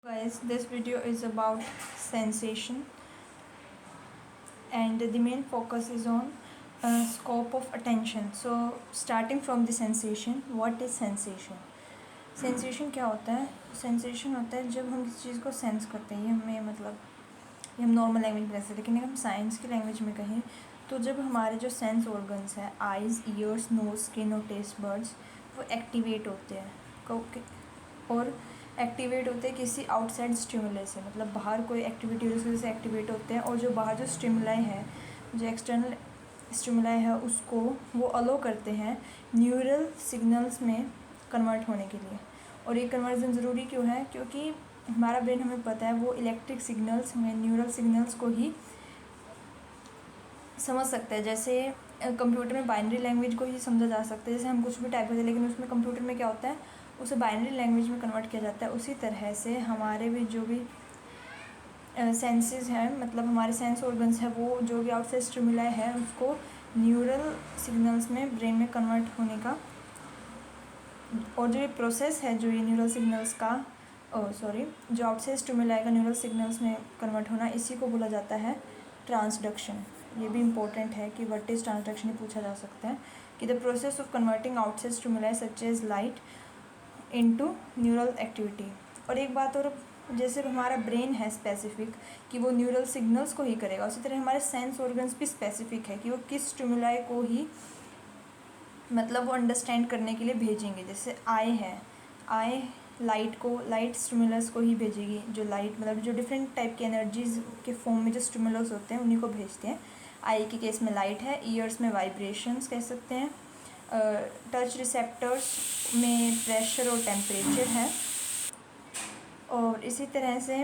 Guys, this video is about sensation and the main focus is on scope of attention. So starting from the sensation, what is sensation? Sensation क्या होता है? Sensation होता है जब हम किसी चीज़ को सेंस करते हैं। ये हमें मतलब ये हम नॉर्मल लैंग्वेज में कहते हैं, लेकिन अगर हम साइंस की लैंग्वेज में कहें तो जब हमारे जो सेंस ऑर्गन्स हैं, आइज़, ईयर्स, नोज, स्किन और टेस्ट बर्ड्स, वो एक्टिवेट होते हैं और एक्टिवेट होते हैं किसी आउटसाइड स्टिमुलाई से। मतलब बाहर कोई एक्टिविटी हो उसकी वजह से एक्टिवेट होते हैं, और जो बाहर जो स्टिमुलाई है, जो एक्सटर्नल स्टिमुलाई है, उसको वो अलो करते हैं न्यूरल सिग्नल्स में कन्वर्ट होने के लिए। और ये कन्वर्जन ज़रूरी क्यों है? क्योंकि हमारा ब्रेन, हमें पता है, वो इलेक्ट्रिक सिग्नल्स में न्यूरल सिग्नल्स को ही समझ सकता है। जैसे कंप्यूटर में बाइनरी लैंग्वेज को ही समझा जा सकता है, जैसे हम कुछ भी टाइप करते हैं, लेकिन उसमें कंप्यूटर में क्या होता है, उसे बाइनरी लैंग्वेज में कन्वर्ट किया जाता है। उसी तरह से हमारे भी जो भी सेंसेस हैं, मतलब हमारे सेंस ऑर्गन्स हैं, वो जो भी आउटसाइड स्टिमुलाई है उसको न्यूरल सिग्नल्स में ब्रेन में कन्वर्ट होने का, और जो ये प्रोसेस है, जो ये न्यूरल सिग्नल्स का जो आउटसाइड स्टिमुलाई का न्यूरल सिग्नल्स में कन्वर्ट होना, इसी को बोला जाता है ट्रांसडक्शन। ये भी इम्पोर्टेंट है कि व्हाट इज़ ट्रांसडक्शन, पूछा जा सकता है कि the process of converting outside stimuli such as light into neural activity. और एक बात और, जैसे हमारा ब्रेन है स्पेसिफिक कि वो न्यूरल सिग्नल्स को ही करेगा, उसी तरह हमारे सेंस ऑर्गन्स भी स्पेसिफिक है कि वो किस स्टिमुलाई को ही मतलब वो अंडरस्टैंड करने के लिए भेजेंगे। जैसे आई है, आई लाइट स्टिमुलस को ही भेजेगी, जो लाइट मतलब जो डिफरेंट टाइप की एनर्जीज के फॉर्म में जो स्टिमुलस होते हैं उन्हीं को भेजते हैं। आई के केस में लाइट है, ईयर्स में वाइब्रेशंस कह सकते हैं, टच रिसेप्टर्स में प्रेशर और टेम्परेचर है, और इसी तरह से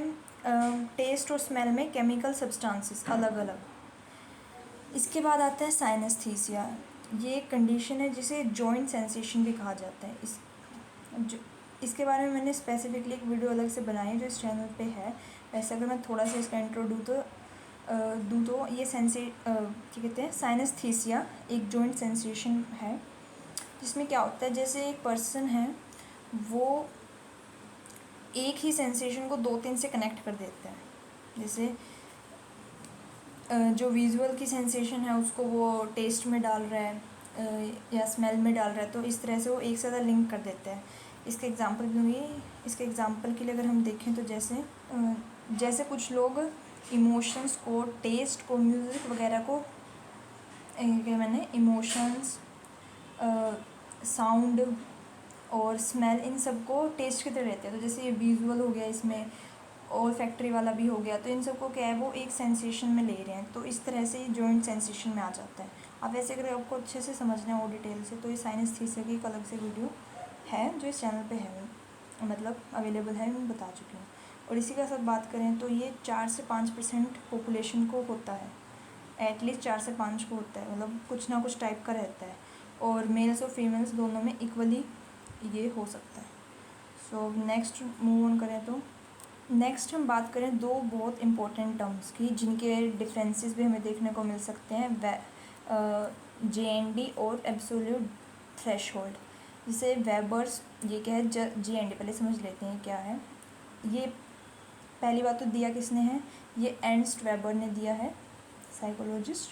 टेस्ट और स्मेल में केमिकल सब्सटेंसेस अलग अलग। इसके बाद आता है साइनेस्थीसिया। ये एक कंडीशन है जिसे जॉइंट सेंसेशन भी कहा जाता है। इसके बारे में मैंने स्पेसिफिकली एक वीडियो अलग से बनाई है जो इस चैनल पे है। वैसे अगर मैं थोड़ा सा इसका इंट्रो दूँ तो ये क्या कहते हैं, साइनेस्थीसिया एक जॉइंट सेंसेशन है, जिसमें क्या होता है, जैसे एक पर्सन है वो एक ही सेंसेशन को 2-3 से कनेक्ट कर देता है। जैसे जो विजुअल की सेंसेशन है उसको वो टेस्ट में डाल रहा है या स्मेल में डाल रहा है, तो इस तरह से वो एक से ज़्यादा लिंक कर देता है। इसके एग्जांपल दूँगी। इसके एग्जांपल के लिए अगर हम देखें तो जैसे कुछ लोग इमोशंस को, टेस्ट को, म्यूज़िक वगैरह को, मैंने इमोशंस, साउंड और स्मेल, इन सब को टेस्ट की तरह रहते हैं। तो जैसे ये विजुअल हो गया, इसमें और फैक्ट्री वाला भी हो गया, तो इन सबको क्या है, वो एक सेंसेशन में ले रहे हैं, तो इस तरह से ये जॉइंट सेंसेशन में आ जाता है। अब वैसे अगर आपको अच्छे से समझना है और डिटेल से, तो ये साइनेस्थीसिया की एक अलग से वीडियो है जो इस चैनल पे है, मतलब अवेलेबल है, मैं बता चुकी हूँ। और इसी के साथ बात करें तो ये 4 से 5% पॉपुलेशन को होता है, एटलीस्ट 4 से 5 को होता है, मतलब कुछ ना कुछ टाइप का रहता है, और मेल्स और फीमेल्स दोनों में इक्वली ये हो सकता है। सो नेक्स्ट मूव ऑन करें तो नेक्स्ट हम बात करें दो बहुत इम्पोर्टेंट टर्म्स की, जिनके डिफरेंसेस भी हमें देखने को मिल सकते हैं, JND और एब्सोल्यूट थ्रेशोल्ड। जैसे वेबर्स, ये क्या है, JND पहले समझ लेते हैं क्या है। ये पहली बात तो दिया किसने है, ये एर्नस्ट वेबर ने दिया है, साइकोलॉजिस्ट,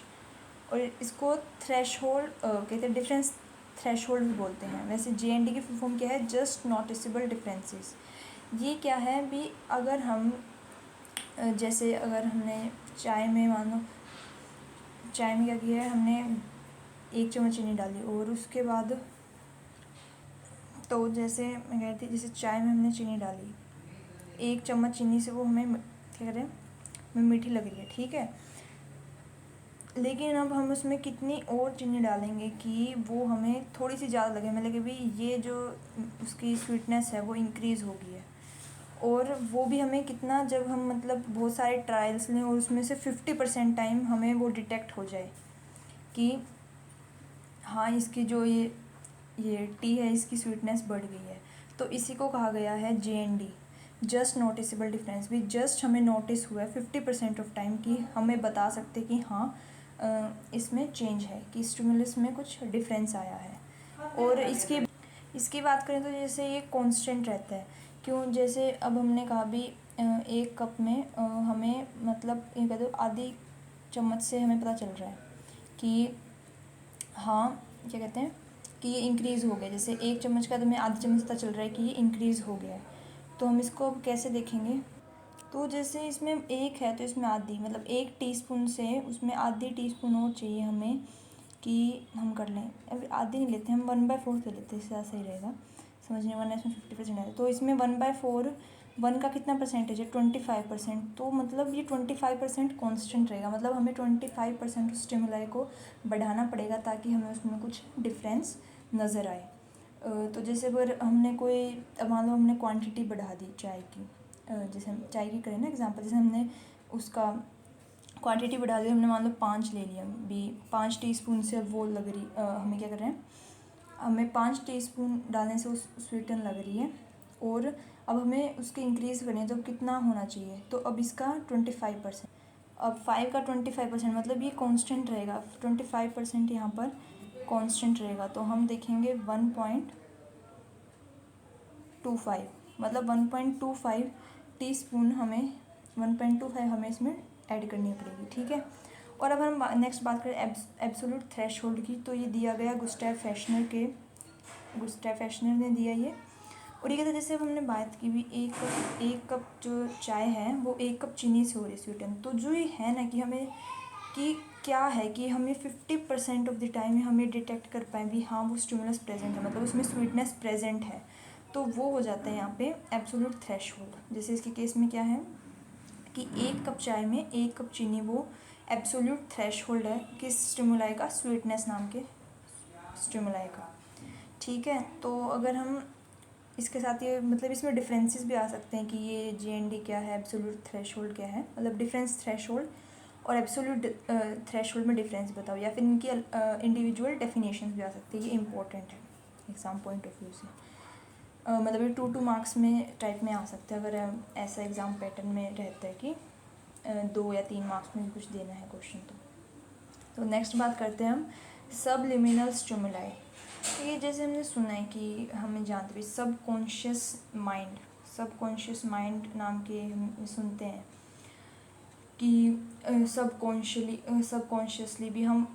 और इसको थ्रेशोल्ड कहते हैं, डिफरेंस थ्रेशोल्ड भी बोलते हैं। वैसे JND की फुल फॉर्म क्या है, जस्ट नोटिसेबल डिफरेंसेस। ये क्या है भी, अगर हम जैसे अगर हमने चाय में, मान लो चाय में क्या किया है, हमने 1 चम्मच चीनी डाली, और उसके बाद तो जैसे मैं कह रही थी, जैसे चाय में हमने चीनी डाली, 1 चम्मच चीनी से वो हमें क्या करें, हमें मीठी लग रही है, ठीक है, लेकिन अब हम उसमें कितनी और चीनी डालेंगे कि वो हमें थोड़ी सी ज़्यादा लगे, मतलब कि भी ये जो उसकी स्वीटनेस है वो इंक्रीज़ होगी है। और वो भी हमें कितना, जब हम मतलब बहुत सारे ट्रायल्स लें और उसमें से 50% टाइम हमें वो डिटेक्ट हो जाए कि हाँ, इसकी जो ये टी है, इसकी स्वीटनेस बढ़ गई है, तो इसी को कहा गया है JND, जस्ट नोटिसेबल डिफरेंस। भी जस्ट हमें नोटिस हुआ है 50% ऑफ टाइम कि हमें बता सकते कि हाँ इसमें चेंज है, कि स्टिमुलस में कुछ डिफरेंस आया है। और इसकी बात करें तो जैसे ये कांस्टेंट रहता है, क्यों, जैसे अब हमने कहा भी एक कप में हमें मतलब ये कह दो आधी चम्मच से हमें पता चल रहा है कि हाँ क्या कहते हैं कि ये इंक्रीज़ हो गया। जैसे एक चम्मच का तो हमें आधी चम्मच पता चल रहा है कि ये इंक्रीज़ हो गया है। तो हम इसको अब कैसे देखेंगे, तो जैसे इसमें एक है तो इसमें आधी, मतलब 1 टीस्पून से उसमें आधी टीस्पून और चाहिए हमें कि हम कर लें। अब आधी नहीं लेते हम 1/4 ले लेते हैं, इससे ज़्यादा सही रहेगा समझने, वरना इसमें 50% है। तो इसमें 1/4 1 का कितना परसेंटेज है, 25%। तो मतलब ये 25% कॉन्स्टेंट रहेगा, मतलब हमें 25% उस स्टिमुलाई को बढ़ाना पड़ेगा ताकि हमें उसमें कुछ डिफरेंस नज़र आए। तो जैसे अगर हमने कोई, मान लो हमने क्वांटिटी बढ़ा दी चाय की, जैसे हम चाय की करें ना एग्जांपल, जैसे हमने उसका क्वांटिटी बढ़ा दी, हमने मान लो 5 ले लिया भी, 5 टीस्पून से अब वो लग रही हमें क्या कर रहे हैं, हमें 5 टीस्पून डालने से उस स्वीटन लग रही है, और अब हमें उसके इंक्रीज़ करनी है तो कितना होना चाहिए, तो अब इसका 25%, अब 5 का 25% मतलब ये कांस्टेंट रहेगा, 25% यहाँ पर कांस्टेंट रहेगा। तो हम देखेंगे 1.25, मतलब 1.25 टीस्पून हमें 1.25 हमें इसमें ऐड करनी पड़ेगी, ठीक है। और अब हम नेक्स्ट बात करें एब्सोल्यूट थ्रेशोल्ड की, तो ये दिया गया गुस्टैव फेशनर ने दिया ये। और ये कहते हैं जैसे अब हमने बात की भी एक कप जो चाय है वो 1 कप चीनी से हो रही स्वीटन, तो जो ये है ना कि हमें कि क्या है कि हमें 50% ऑफ द टाइम हमें डिटेक्ट कर पाएँ भी हाँ वो स्टिमुलस प्रेजेंट है, मतलब उसमें स्वीटनेस प्रेजेंट है, तो वो हो जाता है यहाँ पे एब्सोल्यूट थ्रेशोल्ड। जैसे इसके केस में क्या है कि 1 कप चाय में 1 कप चीनी वो एब्सोल्यूट थ्रेशोल्ड है किस स्टिमुलाई का, स्वीटनेस नाम के स्टिमुलाई का, ठीक है। तो अगर हम इसके साथ ये मतलब इसमें डिफरेंसेस भी आ सकते हैं कि ये GND क्या है, एब्सोल्यूट थ्रेशोल्ड क्या है, मतलब डिफरेंस थ्रेशोल्ड और एब्सोल्यूट थ्रेशोल्ड में डिफरेंस बताओ, या फिर इनकी इंडिविजुअल डेफिनेशन भी आ सकती है, ये इंपॉर्टेंट है एग्ज़ाम पॉइंट ऑफ व्यू से। मतलब ये 2 मार्क्स में टाइप में आ सकता है अगर ऐसा एग्ज़ाम पैटर्न में रहता है कि 2 या 3 मार्क्स में भी कुछ देना है क्वेश्चन। तो नेक्स्ट बात करते हैं हम सबलिमिनल स्टिमुलाई। तो ये जैसे हमने सुना है कि हमें जानते भी सबकॉन्शियस माइंड नाम के हम सुनते हैं कि सबकॉन्शियसली भी हम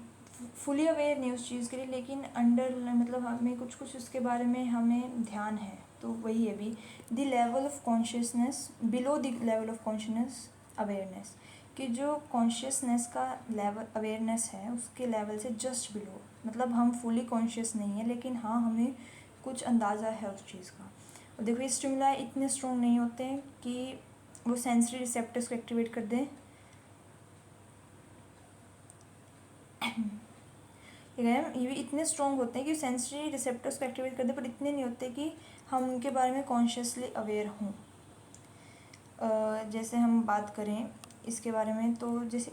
फुली अवेयर नहीं उस चीज़ के लिए, लेकिन अंडर मतलब हमें कुछ उसके बारे में हमें ध्यान है। तो वही है भी the level of consciousness below the level of consciousness awareness, कि जो कॉन्शियसनेस का लेवल अवेयरनेस है उसके लेवल से जस्ट बिलो, मतलब हम फुली कॉन्शियस नहीं है लेकिन हाँ हमें कुछ अंदाज़ा है उस चीज़ का। और देखो ये स्टिमुलाई इतने स्ट्रॉन्ग नहीं होते हैं कि वो सेंसरी रिसेप्टर्स को एक्टिवेट कर दें, ये भी इतने स्ट्रॉन्ग होते हैं कि सेंसरी रिसेप्टर्स को एक्टिवेट कर दे, पर इतने नहीं होते कि हम उनके बारे में कॉन्शियसली अवेयर हों। जैसे हम बात करें इसके बारे में, तो जैसे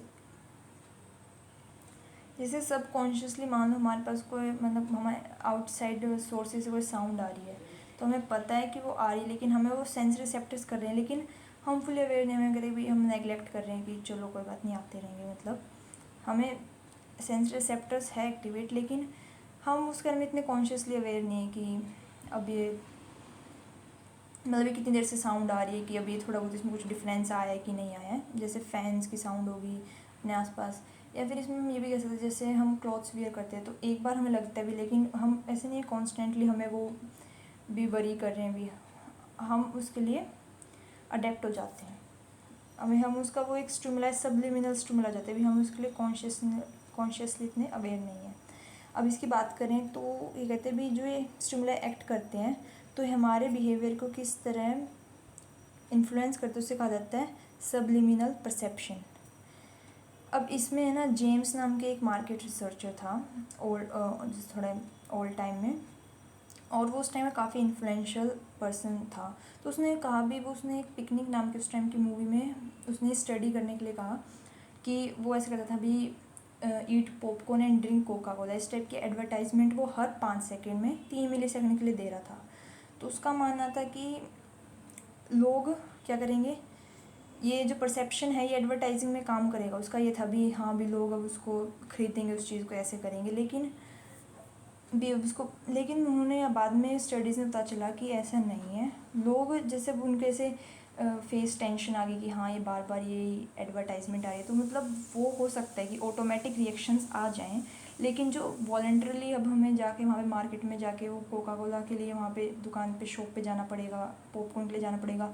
सब कॉन्शियसली मान लो हमारे पास कोई मतलब हमारे आउटसाइड सोर्सेज से कोई साउंड आ रही है, तो हमें पता है कि वो आ रही है, लेकिन हमें वो सेंस रिसेप्टर्स कर रहे हैं, लेकिन हम फुल अवेयर नहीं करें भी, हम नेगलेक्ट कर रहे हैं कि चलो कोई बात नहीं आते रहेंगे, मतलब हमें सेंस रिसेप्टर्स है एक्टिवेट, लेकिन हम उसके बारे में इतने कॉन्शियसली अवेयर नहीं है कि अब ये मतलब ये कितनी देर से साउंड आ रही है, कि अब ये थोड़ा बहुत इसमें कुछ डिफरेंस आया है कि नहीं आया है, जैसे फैंस की साउंड होगी अपने आसपास। या फिर इसमें हम ये भी कह सकते हैं जैसे हम क्लॉथ्स वियर करते हैं तो एक बार हमें लगता है भी, लेकिन हम ऐसे नहीं कॉन्स्टेंटली हमें वो भी वरी कर रहे हैं भी, हम उसके लिए अडेप्ट हो जाते हैं, अभी हम उसका वो एक स्टिमुलाई सबलिमिनल स्टिमुला जाते हैं भी, हम उसके लिए कॉन्शियसली इतने अवेयर नहीं है। अब इसकी बात करें तो ये कहते हैं भी जो ये स्टिमुलाई एक्ट करते हैं तो हमारे बिहेवियर को किस तरह इन्फ्लुएंस करते हैं, उससे कहा जाता है सबलिमिनल परसेप्शन। अब इसमें है ना जेम्स नाम के एक मार्केट रिसर्चर था थोड़े ओल्ड टाइम में, और वो उस टाइम में काफ़ी इन्फ्लुएंशियल पर्सन था। तो उसने कहा भी, वो उसने एक पिकनिक नाम के उस टाइम की मूवी में उसने स्टडी करने के लिए कहा कि वो ऐसे कहता था भी eat popcorn and drink Coca Cola, इस टाइप की एडवर्टाइजमेंट वो हर 5 सेकेंड में 3 मिलीसेकंड के लिए दे रहा था। तो उसका मानना था कि लोग क्या करेंगे, ये जो परसेप्शन है ये एडवर्टाइजिंग में काम करेगा, उसका ये था भी हाँ भी लोग अब उसको खरीदेंगे उस चीज़ को, ऐसे करेंगे, लेकिन भी उसको, लेकिन उन्होंने बाद में स्टडीज़ में पता चला कि ऐसा नहीं है। लोग जैसे उनके से फेस टेंशन आ गई कि हाँ ये बार बार ये एडवर्टाइजमेंट आ रही है, तो मतलब वो हो सकता है कि ऑटोमेटिक रिएक्शंस आ जाएं, लेकिन जो वॉलेंटरली अब हमें जाके वहाँ पे मार्केट में जाके वो कोका कोला के लिए वहाँ पे दुकान पे शॉप पे जाना पड़ेगा, पॉपकॉर्न के लिए जाना पड़ेगा,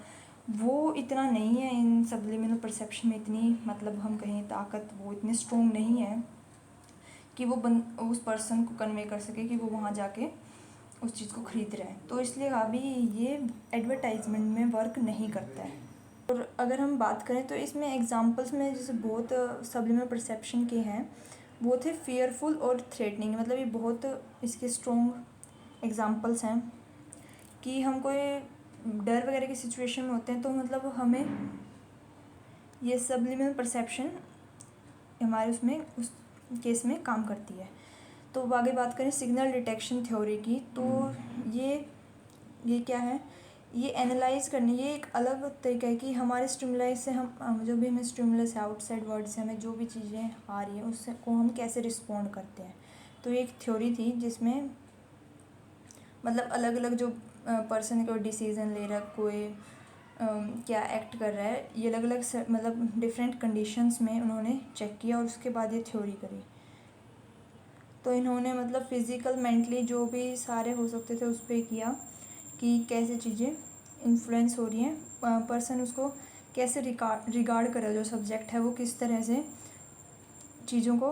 वो इतना नहीं है इन सबलिमिनल परसेप्शन में, इतनी मतलब हम कहें ताकत वो इतनी स्ट्रॉन्ग नहीं है कि वो उस पर्सन को कन्वे कर सके कि वो वहाँ जाके उस चीज़ को ख़रीद रहे हैं। तो इसलिए अभी ये एडवर्टाइजमेंट में वर्क नहीं करता है। और अगर हम बात करें तो इसमें एग्जांपल्स में जैसे बहुत सबलिमिनल परसेप्शन के हैं, वो थे फियरफुल और थ्रेटनिंग, मतलब ये बहुत इसके स्ट्रॉन्ग एग्जांपल्स हैं कि हम कोई डर वगैरह की सिचुएशन में होते हैं तो मतलब हमें ये सबलिमिनल परसेप्शन हमारे उसमें उस केस में काम करती है। तो अब आगे बात करें सिग्नल डिटेक्शन थ्योरी की, तो ये क्या है, ये एनालाइज करनी, ये एक अलग तरीका है कि हमारे स्टिमुलाई से हम जो भी हमें स्टिमुलस है आउटसाइड वर्ल्ड से हमें जो भी चीज़ें आ रही हैं उससे को हम कैसे रिस्पॉन्ड करते हैं। तो ये एक थ्योरी थी जिसमें मतलब अलग अलग जो पर्सन कोई डिसीज़न ले रहा है, कोई क्या एक्ट कर रहा है, ये अलग अलग मतलब डिफरेंट कंडीशंस में उन्होंने चेक किया और उसके बाद ये थ्योरी करी। तो इन्होंने मतलब फिज़िकल मेंटली जो भी सारे हो सकते थे उस पर किया कि कैसे चीज़ें इन्फ्लुएंस हो रही हैं, पर्सन उसको कैसे रिगार्ड करे, जो सब्जेक्ट है वो किस तरह से चीज़ों को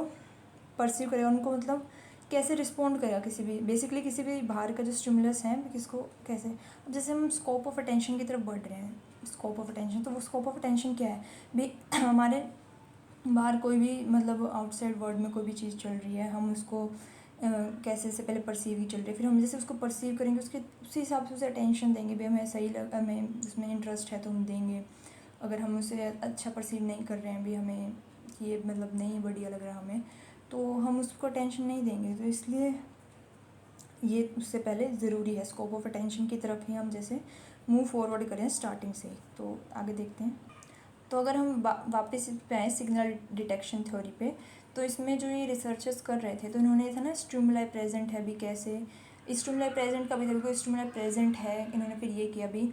परसीव करेगा, उनको मतलब कैसे रिस्पॉन्ड करेगा किसी भी बेसिकली किसी भी बाहर का जो स्टिमुलस है किसको कैसे। अब जैसे हम स्कोप ऑफ अटेंशन की तरफ बढ़ रहे हैं, स्कोप ऑफ अटेंशन, तो वो स्कोप ऑफ अटेंशन क्या है भी हमारे बाहर कोई भी मतलब आउटसाइड वर्ल्ड में कोई भी चीज़ चल रही है, हम उसको कैसे से पहले परसीव ही चल रही है, फिर हम जैसे उसको परसीव करेंगे उसके उसी हिसाब से उसे अटेंशन देंगे भी, हमें सही हमें उसमें इंटरेस्ट है तो हम देंगे। अगर हम उसे अच्छा परसीव नहीं कर रहे हैं भी, हमें ये मतलब नहीं बढ़िया लग रहा हमें, तो हम उसको अटेंशन नहीं देंगे। तो इसलिए ये उससे पहले ज़रूरी है स्कोप ऑफ अटेंशन की तरफ ही हम जैसे मूव फॉरवर्ड करें स्टार्टिंग से ही। तो आगे देखते हैं। तो अगर हम वापस पे आए सिग्नल डिटेक्शन थ्योरी पे, तो इसमें जो ये रिसर्चर्स कर रहे थे तो इन्होंने था ना स्टिमुलाई प्रेजेंट है भी, कैसे स्टिमुलाई प्रेजेंट का भी देखो, कोई स्टिमुलाई प्रेजेंट है, इन्होंने फिर ये किया भी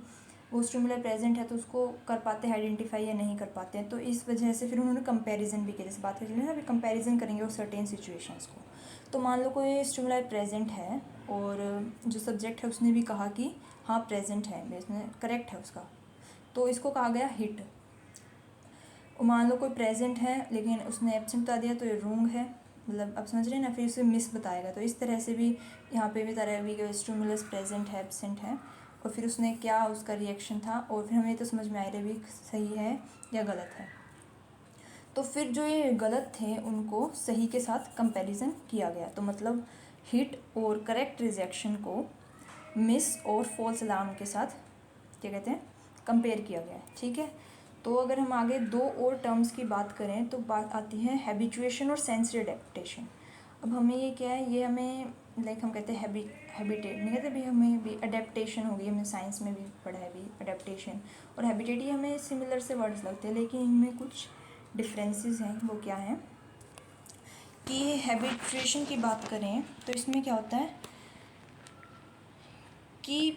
वो स्टिमुलाई प्रेजेंट है तो उसको कर पाते हैं आइडेंटिफाई या नहीं कर पाते हैं। तो इस वजह से फिर उन्होंने कंपैरिजन भी किया, जैसे बात करें ना अभी कंपैरिजन करेंगे वो सर्टेन सिचुएशंस को। तो मान लो कोई स्टिमुलाई प्रेजेंट है और जो सब्जेक्ट है उसने भी कहा कि हाँ प्रेजेंट है, इसमें करेक्ट है उसका, तो इसको कहा गया हिट। मान लो कोई प्रेजेंट है लेकिन उसने एब्सेंट बता दिया तो ये रॉन्ग है, मतलब आप समझ रहे हैं ना, फिर उसे मिस बताएगा। तो इस तरह से भी यहाँ पे भी तरह भी स्टिमुलस प्रेजेंट है एब्सेंट है और फिर उसने क्या उसका रिएक्शन था, और फिर हमें तो समझ में आ रहा है भी सही है या गलत है। तो फिर जो ये गलत थे उनको सही के साथ कंपैरिजन किया गया, तो मतलब हिट और करेक्ट रिजेक्शन को मिस और फॉल्स अलार्म के साथ क्या कहते हैं कंपेयर किया गया है, ठीक है। तो अगर हम आगे दो और टर्म्स की बात करें तो बात आती है हैबिचुएशन और सेंसरी अडेप्टेशन। अब हमें ये क्या है, ये हमें लाइक हम कहते हैं हैबिटेट नहीं कहते भी, हमें भी अडेप्टेशन होगी, हमने साइंस में भी पढ़ा है भी अडेप्टेशन और हैबिटेट, ये हमें सिमिलर से वर्ड्स लगते हैं लेकिन इनमें कुछ डिफरेंसेस हैं। वो क्या है कि हैबिचुएशन की बात करें तो इसमें क्या होता है कि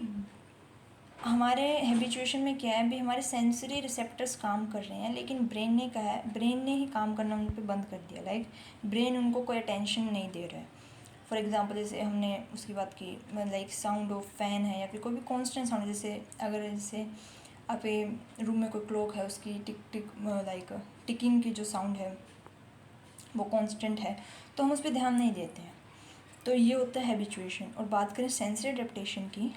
हमारे हैबिचुएशन में क्या है भी, हमारे सेंसरी रिसेप्टर्स काम कर रहे हैं लेकिन ब्रेन ने कहा है, ब्रेन ने ही काम करना उन पर बंद कर दिया, लाइक ब्रेन उनको कोई अटेंशन नहीं दे रहा है। फॉर एग्जांपल जैसे हमने उसकी बात की लाइक साउंड ऑफ फैन है या फिर कोई भी कॉन्स्टेंट साउंड, जैसे अगर जैसे आपके रूम में कोई क्लॉक है उसकी टिक टिक लाइक टिकिंग की जो साउंड है वो कॉन्स्टेंट है तो हम उस पर ध्यान नहीं देते हैं। तो ये होता है हैबिचुएशन। और बात करें सेंसरी अडेप्टेशन की,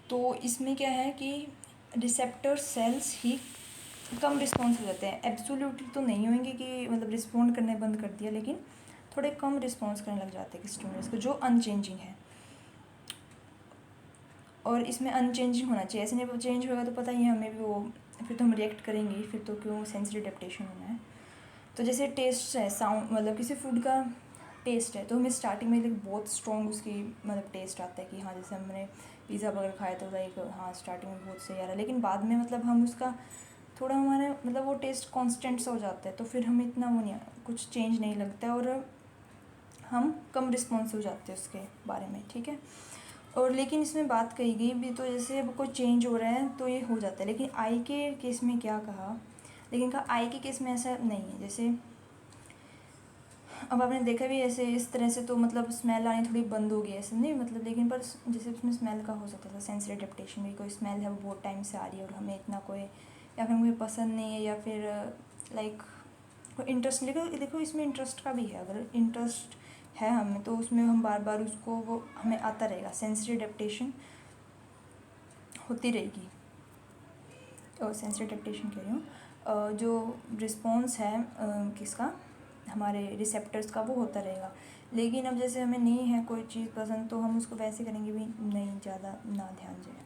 तो इसमें क्या है कि रिसेप्टर सेल्स ही कम रिस्पॉन्स हो जाते हैं, एब्सोल्युटली तो नहीं होंगे कि मतलब रिस्पॉन्ड करने बंद कर दिया, लेकिन थोड़े कम रिस्पॉन्स करने लग जाते हैं स्टिमुलस को जो अनचेंजिंग है। और इसमें अनचेंजिंग होना चाहिए, ऐसे नहीं चेंज होगा तो पता ही है हमें भी वो, फिर तो हम रिएक्ट करेंगे, फिर तो क्यों सेंसरी अडेप्टेशन होना है। तो जैसे टेस्ट है, साउंड मतलब किसी फूड का टेस्ट है तो हमें स्टार्टिंग में लाइक बहुत स्ट्रॉन्ग उसकी मतलब टेस्ट आता है कि हाँ जैसे हमने पिज़्ज़ा वगैरह खाया तो लाइक हाँ स्टार्टिंग में बहुत सही आ रहा है, लेकिन बाद में मतलब हम उसका थोड़ा हमारे मतलब वो टेस्ट कांस्टेंट सा हो जाता है तो फिर हमें इतना वो नहीं कुछ चेंज नहीं लगता है और हम कम रिस्पॉन्सिव हो जाते हैं उसके बारे में, ठीक है। और लेकिन इसमें बात कही गई भी, तो जैसे अब कोई चेंज हो रहा है तो ये हो जाता है, लेकिन आई के केस में क्या कहा, लेकिन कहा आई के केस में ऐसा नहीं है। जैसे अब आपने देखा भी ऐसे इस तरह से, तो मतलब स्मेल आनी थोड़ी बंद हो गई ऐसे नहीं, मतलब लेकिन पर जैसे उसमें स्मेल का हो सकता था सेंसरी एडेप्टेशन भी, कोई स्मेल है वो बहुत टाइम से आ रही है और हमें इतना कोई, या फिर मुझे पसंद नहीं है, या फिर लाइक कोई इंटरेस्ट, देखो इसमें इंटरेस्ट का भी है, अगर इंटरेस्ट है हमें तो उसमें हम बार बार उसको वो हमें आता रहेगा, सेंसरी एडेप्टेशन होती रहेगी। और सेंसरी एडेप्टेशन कह रही हूँ, जो रिस्पॉन्स है किसका, हमारे रिसेप्टर्स का, वो होता रहेगा। लेकिन अब जैसे हमें नहीं है कोई चीज़ पसंद तो हम उसको वैसे करेंगे भी नहीं, ज़्यादा ना ध्यान जाए।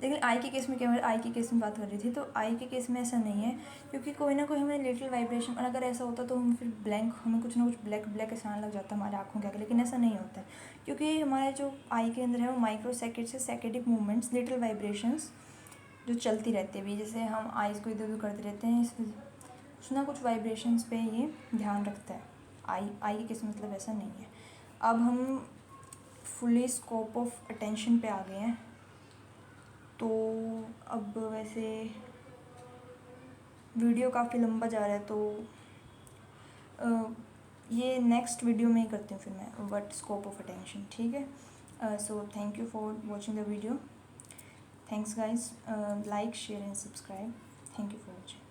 लेकिन आई के केस में क्या, आई के केस में बात कर रही थी, तो आई के केस में ऐसा नहीं है, क्योंकि कोई ना कोई हमें लिटिल वाइब्रेशन, और अगर ऐसा होता तो हम फिर ब्लैंक, हमें कुछ ना कुछ ब्लैक ब्लैक ऐसा आने लग जाता हमारे आँखों के आगे, लेकिन ऐसा नहीं होता है, क्योंकि हमारे जो आई के अंदर है वो माइक्रो सेकेंड से सेकेंडिक मूवमेंट्स, लिटिल वाइब्रेशंस जो चलती रहती है भी, जैसे हम आइज़ को इधर उधर करते रहते हैं, इस कुछ ना कुछ वाइब्रेशंस पे ये ध्यान रखता है। आई के केस मतलब ऐसा नहीं है। अब हम फुली स्कोप ऑफ अटेंशन पे आ गए हैं, तो अब वैसे वीडियो काफ़ी लंबा जा रहा है, तो ये नेक्स्ट वीडियो में ही करती हूँ फिर मैं, व्हाट स्कोप ऑफ अटेंशन, ठीक है। So thank you for watching the video, thanks guys, like share and subscribe, thank you for watching.